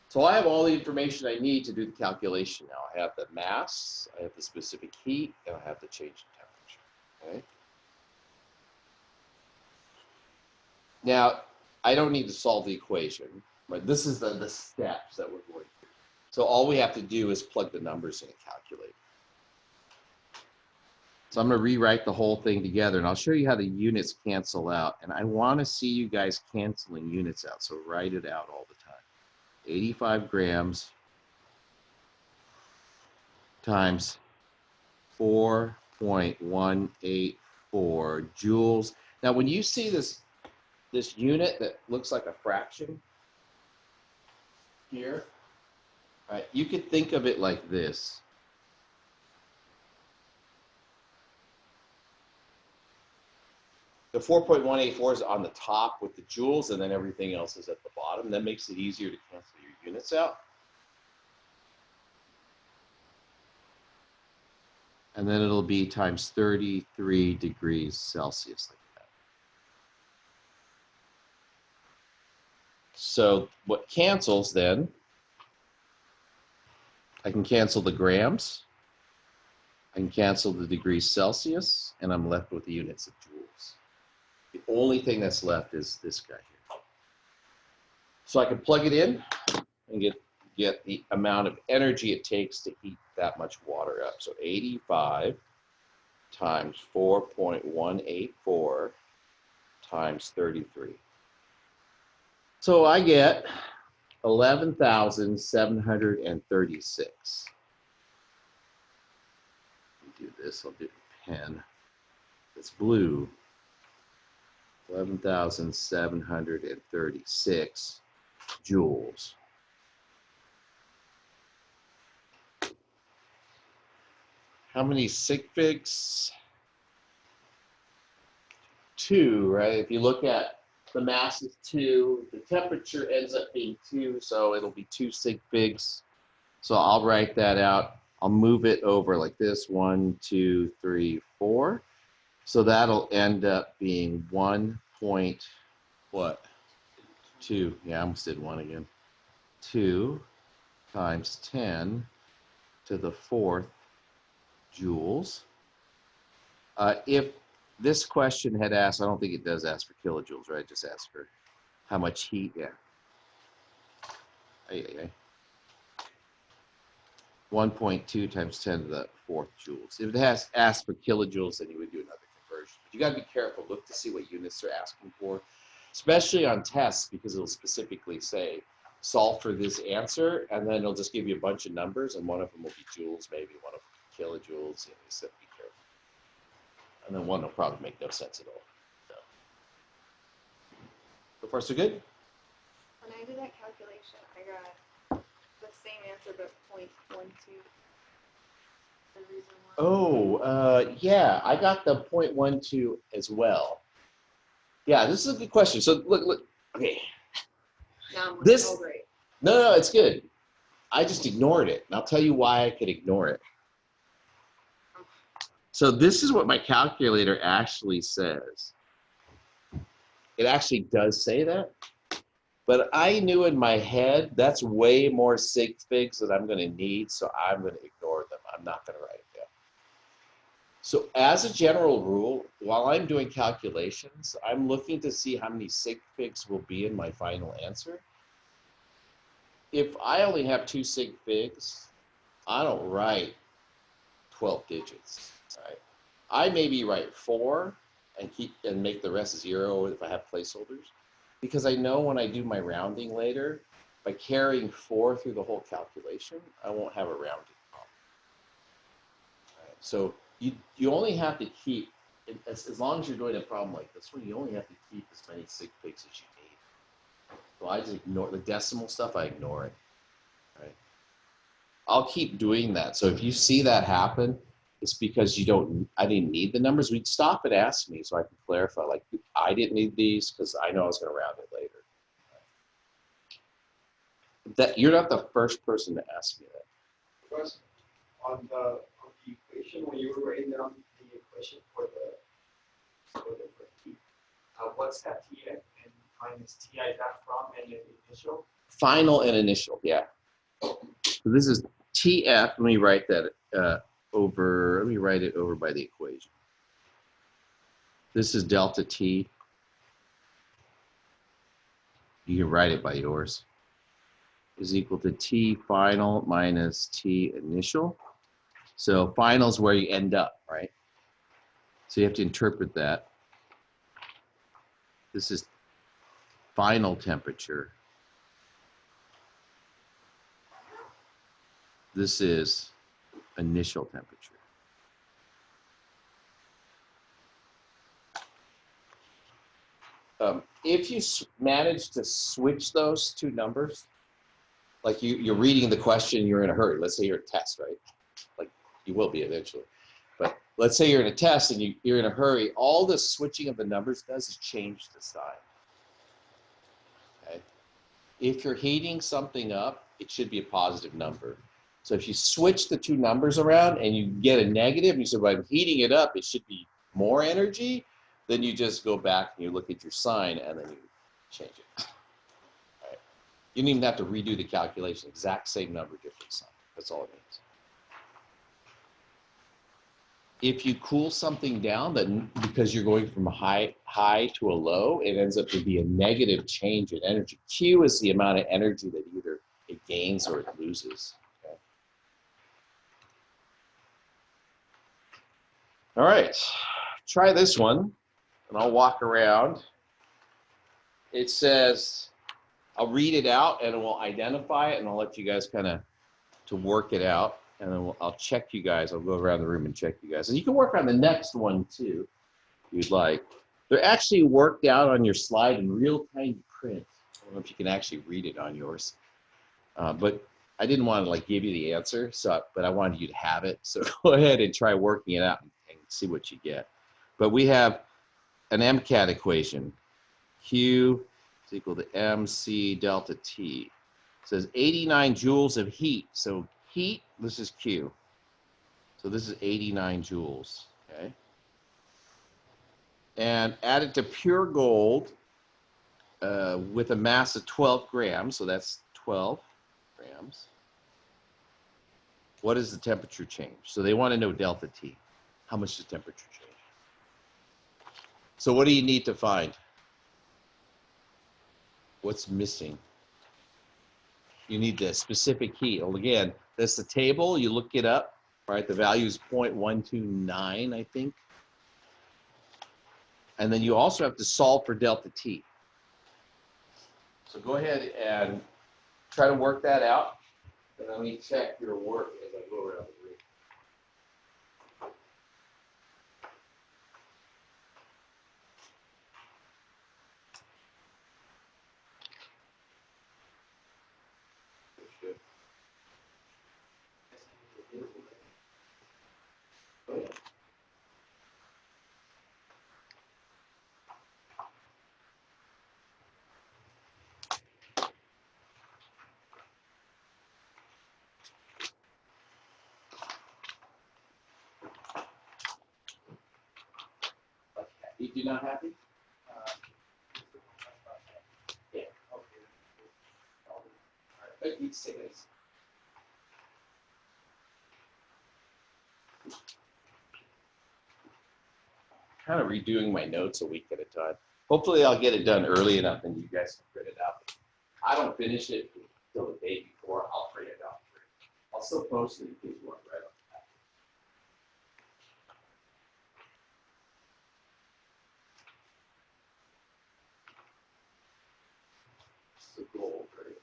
So I have all the information I need to do the calculation now. I have the mass, I have the specific heat, and I have the change in temperature. Okay. Now, I don't need to solve the equation, but this is the steps that we're going through. So all we have to do is plug the numbers in and calculate. So I'm going to rewrite the whole thing together, and I'll show you how the units cancel out. And I want to see you guys canceling units out, so write it out all the time. 85 grams times 4.184 joules. Now, when you see this unit that looks like a fraction here, right, you could think of it like this. The 4.184 is on the top with the joules, and then everything else is at the bottom. That makes it easier to cancel your units out. And then it'll be times 33 degrees Celsius like that. So what cancels then, I can cancel the grams, I can cancel the degrees Celsius, and I'm left with the units of joules. The only thing that's left is this guy here. So I can plug it in and get the amount of energy it takes to heat that much water up. So 85 times 4.184 times 33. So I get 11,736. Do this, I'll do a pen. It's blue. 11,736 joules. How many sig figs? 2, right? If you look at the mass is 2, the temperature ends up being 2, so it'll be 2 sig figs. So I'll write that out. I'll move it over like this, 1, 2, 3, 4. So that'll end up being 1.2. Yeah, I almost did 1 again. 2 times 10 to the 4th joules. If this question had asked, I don't think it does ask for kilojoules, right? It just asks for how much heat, yeah. 1.2 times 10 to the 4th joules. If it has asked for kilojoules, then you would do another conversion. But you got to be careful. Look to see what units they're asking for, especially on tests, because it'll specifically say, solve for this answer, and then it'll just give you a bunch of numbers, and one of them will be joules, maybe one of them will be kilojoules. You know, so be careful. And then one will probably make no sense at all. So far, so good? When I did that calculation, I got the same answer but 0.12. The reason why. Oh, yeah, I got the 0.12 as well. Yeah, this is a good question. So look, okay. Now I'm This- like, oh great. No, it's good. I just ignored it, and I'll tell you why I could ignore it. So this is what my calculator actually says. It actually does say that, but I knew in my head that's way more sig figs that I'm going to need, so I'm going to ignore them. I'm not going to write it down. So as a general rule, while I'm doing calculations, I'm looking to see how many sig figs will be in my final answer. If I only have 2 sig figs, I don't write 12 digits, right? I maybe write 4 and make the rest 0 if I have placeholders, because I know when I do my rounding later, by carrying 4 through the whole calculation, I won't have a rounding problem. Right? So you only have to keep, as long as you're doing a problem like this one, you only have to keep as many sig figs as you need. So I just ignore the decimal stuff. I ignore it. Right? I'll keep doing that. So if you see that happen, it's because I didn't need the numbers. We'd stop and ask me so I can clarify, like, I didn't need these because I know I was going to round it later. That you're not the first person to ask me that. Question on the equation, when you were writing down the equation for the heat, what's that TF and minus TI that from and the initial? Final and initial, yeah. So this is TF. Let me write that over. Let me write it over by the equation. This is delta T. You can write it by yours. Is equal to T final minus T initial. So final is where you end up, right? So you have to interpret that. This is final temperature. This is initial temperature. If you manage to switch those two numbers, like you're reading the question, you're in a hurry. Let's say you're at test, right? Like you will be eventually. But let's say you're in a test and you're in a hurry. All the switching of the numbers does is change the sign. Okay. If you're heating something up, it should be a positive number. So if you switch the two numbers around and you get a negative, and you say, well, I'm heating it up, it should be more energy, then you just go back and you look at your sign and then you change it. All right. You don't even have to redo the calculation. Exact same number, different sign. That's all it means. If you cool something down, then because you're going from a high to a low, it ends up to be a negative change in energy. Q is the amount of energy that either it gains or it loses. Okay. All right, try this one, and I'll walk around. It says, I'll read it out, and we'll identify it, and I'll let you guys kind of to work it out. And then I'll check you guys. I'll go around the room and check you guys. And you can work on the next one too, if you'd like. They're actually worked out on your slide in real tiny print. I don't know if you can actually read it on yours. But I didn't want to like give you the answer, but I wanted you to have it. So go ahead and try working it out and see what you get. But we have an MCAT equation. Q is equal to MC delta T. It says 89 joules of heat. So heat, this is Q. So this is 89 joules, okay? And added to pure gold with a mass of 12 grams, so that's 12 grams. What is the temperature change? So they want to know delta T. How much does temperature change? So what do you need to find? What's missing? You need the specific heat. Well, again, that's the table. You look it up, right? The value is 0.129, I think. And then you also have to solve for delta T. So go ahead and try to work that out. And let me check your work as I go around the room. You're not happy? Yeah. Okay. All right. Let's say this. Kind of redoing my notes a week at a time. Hopefully I'll get it done early enough and you guys can print it out. I don't finish it until the day before. I'll print it out for you. I'll still post it in case you want to write on that. It's the goal, right?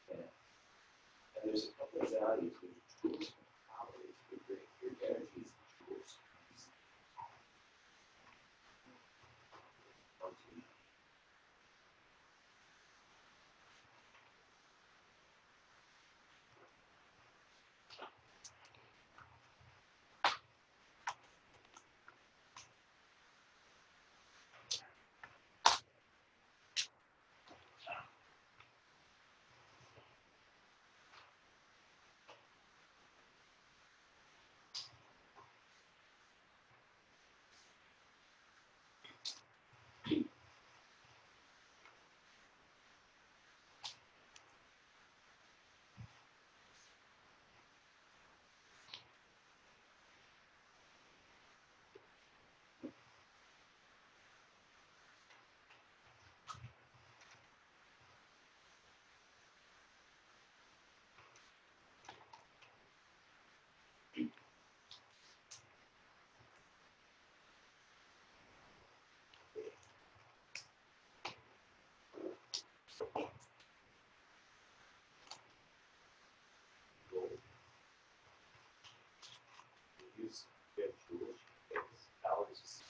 Yeah. And there's a couple of values with joules and calories. Your energy is joules. Use joules, calories.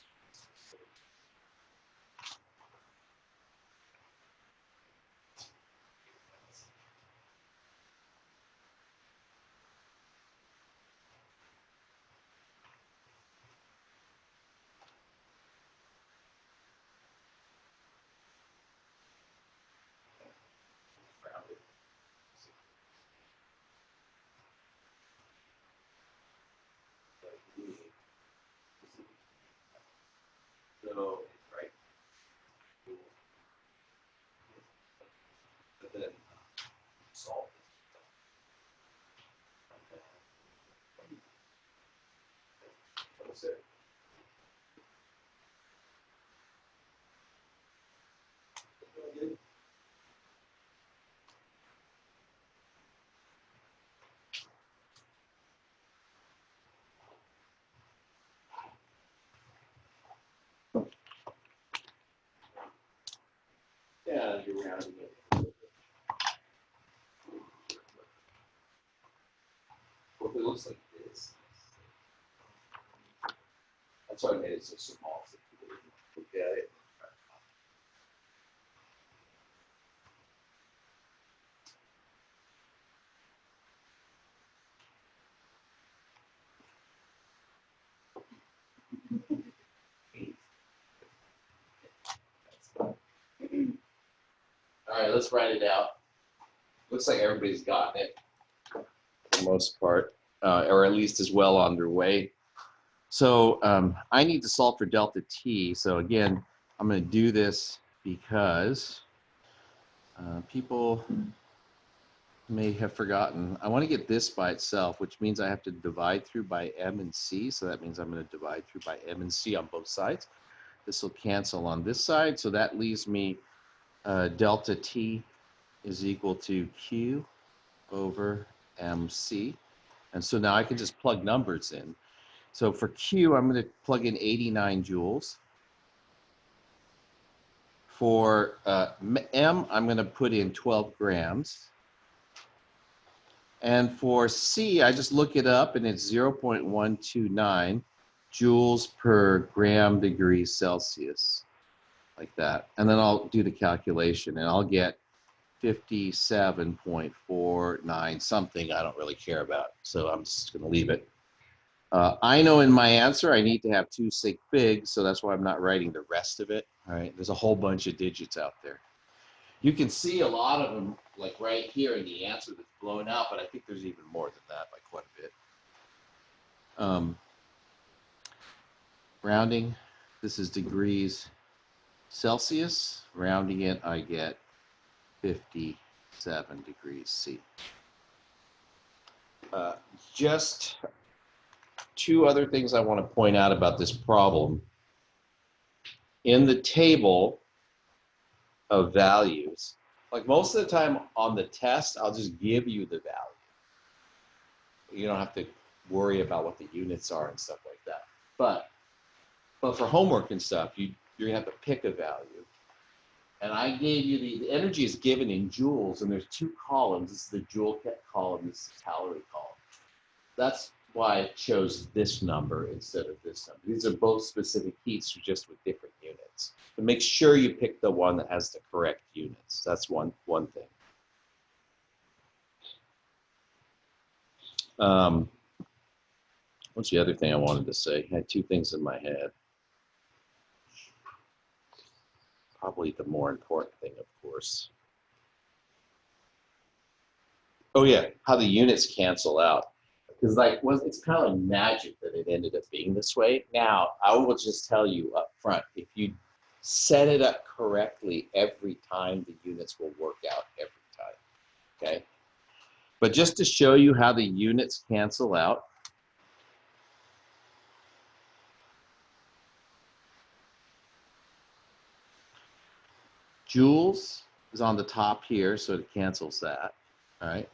rounding it. Well, if it looks like this, that's why I made it so small. So people can look at it. All right, let's write it out. Looks like everybody's gotten it for the most part, or at least is well on their way. So I need to solve for delta t. So again, I'm going to do this because people may have forgotten. I want to get this by itself, which means I have to divide through by m and c. So that means I'm going to divide through by m and c on both sides. This will cancel on this side. So that leaves me delta t is equal to q over mc. And so now I can just plug numbers in. So for Q, I'm going to plug in 89 joules. For M, I'm going to put in 12 grams. And for C, I just look it up, and it's 0.129 joules per gram degree Celsius, like that. And then I'll do the calculation, and I'll get 57.49 something I don't really care about. So I'm just going to leave it. I know in my answer I need to have 2 sig figs, so that's why I'm not writing the rest of it. All right, there's a whole bunch of digits out there. You can see a lot of them, like right here in the answer that's blown out, but I think there's even more than that by quite a bit. Rounding, this is degrees Celsius. Rounding it, I get 57 degrees C. Just 2 other things I want to point out about this problem. In the table of values, like most of the time on the test, I'll just give you the value. You don't have to worry about what the units are and stuff like that. But for homework and stuff, you're gonna have to pick a value. And I gave you the energy is given in joules, and there's 2 columns. This is the joule column, this is the calorie column. That's why I chose this number instead of this number. These are both specific heats, just with different units. But make sure you pick the one that has the correct units. That's one thing. What's the other thing I wanted to say? I had 2 things in my head. Probably the more important thing, of course. Oh yeah, how the units cancel out. Because it's kind of like magic that it ended up being this way. Now, I will just tell you up front, if you set it up correctly every time, the units will work out every time, okay? But just to show you how the units cancel out, joules is on the top here, so it cancels that, all right?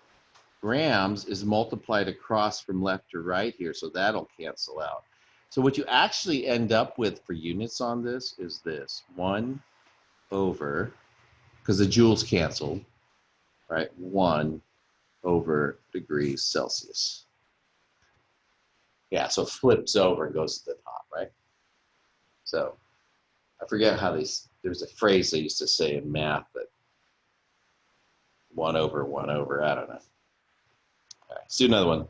Grams is multiplied across from left to right here, so that'll cancel out. So what you actually end up with for units on this is this, 1 over, because the joules canceled, right, 1 over degrees Celsius. Yeah, so it flips over and goes to the top, right? So I forget how there's a phrase they used to say in math that 1 over, I don't know. All right, let's do another one.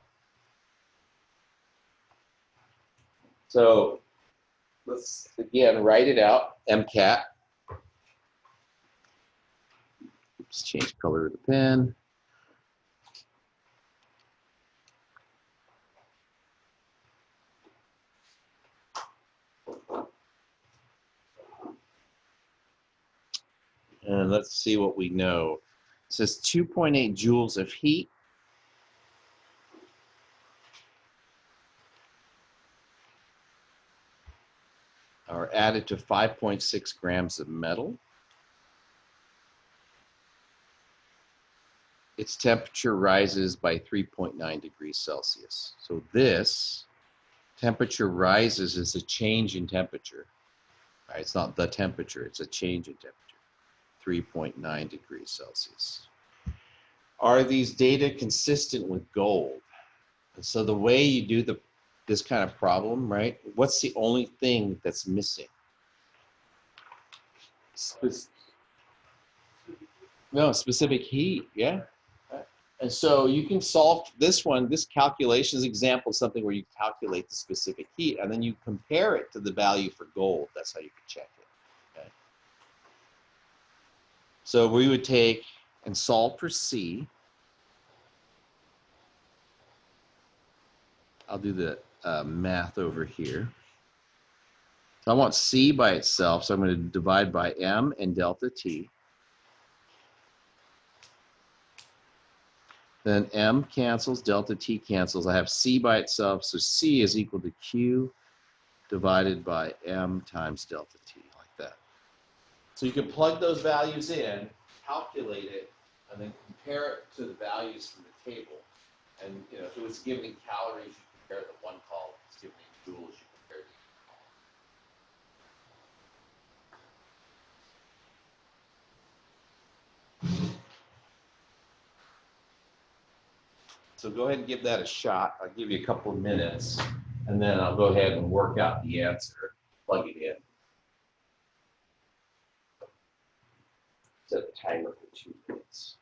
So let's, again, write it out, MCAT. Oops, change color of the pen. And let's see what we know. It says 2.8 joules of heat are added to 5.6 grams of metal. Its temperature rises by 3.9 degrees Celsius. So this temperature rises is a change in temperature. Right? It's not the temperature, it's a change in temperature. 3.9 degrees Celsius. Are these data consistent with gold? And so the way you do this kind of problem, right? What's the only thing that's missing? Specific heat, yeah. And so you can solve this one, this calculation is an example of something where you calculate the specific heat and then you compare it to the value for gold. That's how you can check it. Okay. So we would take and solve for C. I'll do the math over here. So I want C by itself, so I'm going to divide by M and delta T. Then M cancels, delta T cancels. I have C by itself, so C is equal to Q divided by M times delta T, like that. So you can plug those values in, calculate it, and then compare it to the values from the table. And you know, if it was given in calories, you compare the one column. If it's given in joules, you compare the other column. So go ahead and give that a shot. I'll give you a couple of minutes, and then I'll go ahead and work out the answer, plug it in. Set the timer for 2 minutes.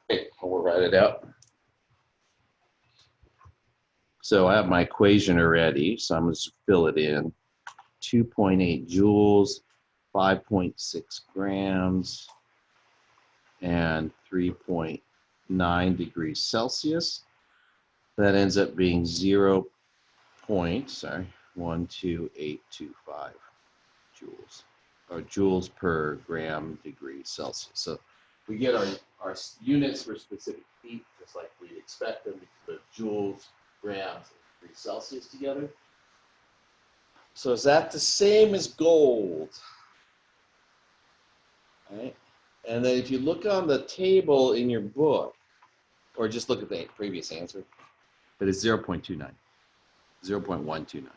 Okay, we'll write it out. So I have my equation already, so I'm going to fill it in. 2.8 joules, 5.6 grams, and 3.9 degrees Celsius. That ends up being 12825 joules, or joules per gram degree Celsius. So we get our units for specific heat, just like we'd expect them, to put joules, grams, and degrees Celsius together. So is that the same as gold? All right. And then if you look on the table in your book, or just look at the previous answer, but it's 0.29, 0.129.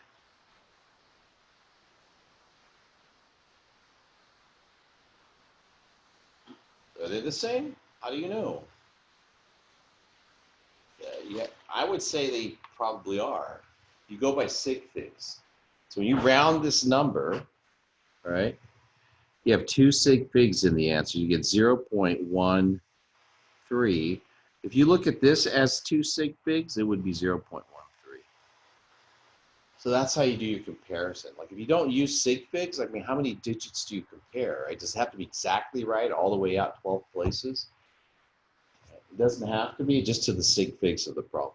Are they the same? How do you know? Yeah, I would say they probably are. You go by sig figs. So when you round this number, all right, you have 2 sig figs in the answer. You get 0.13. If you look at this as 2 sig figs, it would be 0.13. So that's how you do your comparison. Like if you don't use sig figs, I mean, how many digits do you compare? Right? Does it have to be exactly right all the way out 12 places? It doesn't have to be, just to the sig figs of the problem.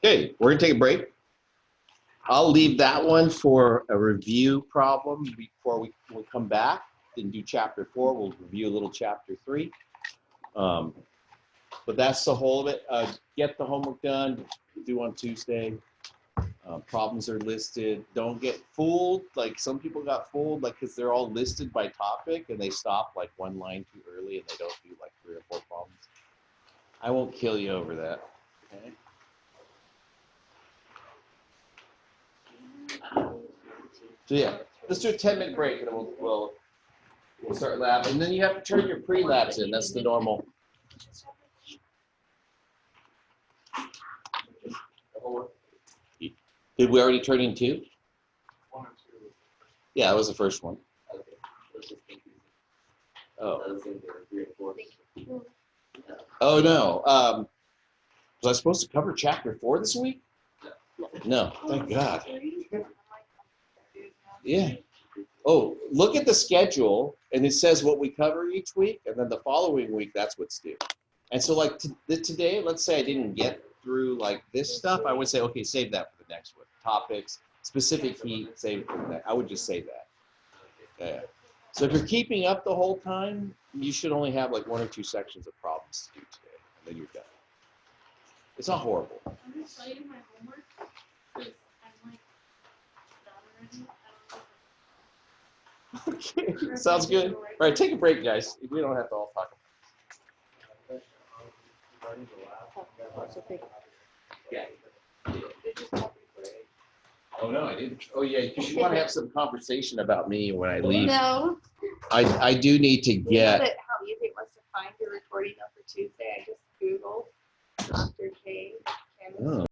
Okay, we're gonna take a break. I'll leave that one for a review problem before we'll come back and do chapter 4. We'll review a little chapter 3. But that's the whole of it. Get the homework done, due on Tuesday. Problems are listed. Don't get fooled. Like some people got fooled, like because they're all listed by topic and they stop like one line too early and they don't do like 3 or 4 problems. I won't kill you over that. Okay. So yeah, let's do a 10-minute break and then we'll start lab. And then you have to turn your pre-labs in. That's the normal. Did we already turn in 2? 1 or 2. Yeah, that was the first one. Oh. Oh no. Was I supposed to cover chapter 4 this week? No. Thank God. Yeah. Oh, look at the schedule, and it says what we cover each week, and then the following week, that's what's due. And so, like today, let's say I didn't get through like this stuff, I would say, okay, save that for the next one. Topics, specific heat, save it for the next. I would just say that. Yeah. So if you're keeping up the whole time, you should only have like 1 or 2 sections of problems to do today, and then you're done. It's not horrible. I'm just citing my homework because I'm like done already. Okay, sounds good. All right, take a break, guys. We don't have to all talk. Yeah. Oh no, I didn't. Oh yeah, because you want to have some conversation about me when I leave. No. I do need to You know get. that how easy it was to find your recording up for Tuesday? I just Googled Dr. K. Oh.